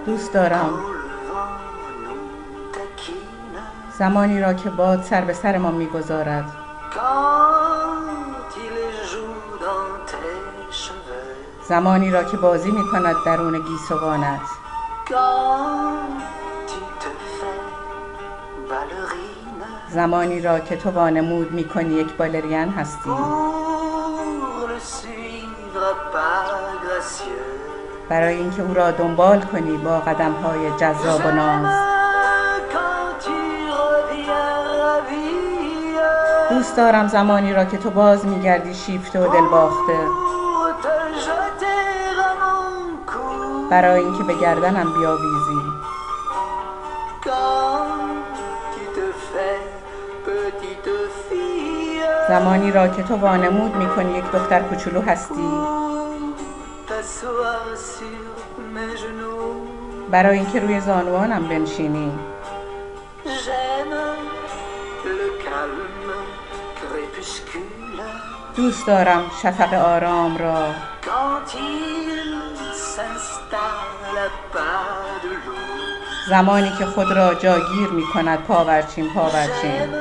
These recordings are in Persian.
دوست دارم زمانی را که باد سر به سر ما می‌گذارد، زمانی را که بازی می‌کند درون گیسوانت، زمانی را که تو وانمود می‌کنی یک بالرین هستی، برای اینکه او را دنبال کنی با قدم‌های جذاب و ناز. دوست دارم زمانی را که تو باز می‌گردی شیفته و دلباخته، برای اینکه به گردنم بیاویزی. زمانی را که تو وانمود می‌کنی یک دختر کوچولو هستی، برای اینکه روی زانوانم بنشینی. دوست دارم شفق آرام را زمانی که خود را جاگیر می کند پاورچین پاورچین.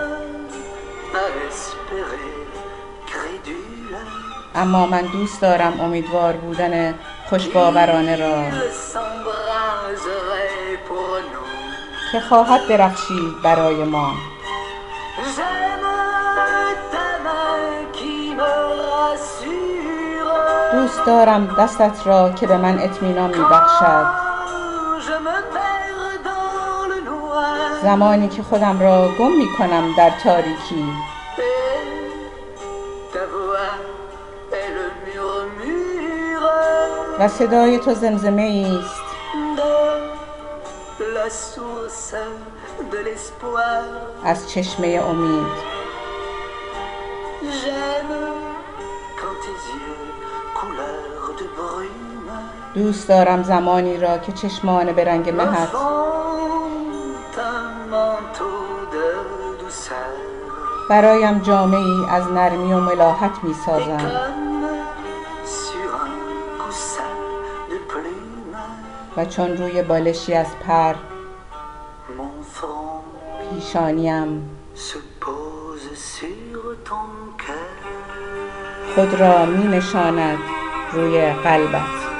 اما من دوست دارم امیدوار بودن خوشباورانه را که خواهد درخشید برای ما. دوست دارم دستت را که به من اطمینان می‌بخشد، زمانی که خودم را گم می‌کنم در تاریکی و صدای تو زمزمه است از چشمه امید. دوست دارم زمانی را که چشمان به رنگ مهت برایم جامه‌ای از نرمی و ملاحت می‌سازند و چون روی بالشی از پر پیشانیم خود را می‌نشاند روی قلبت.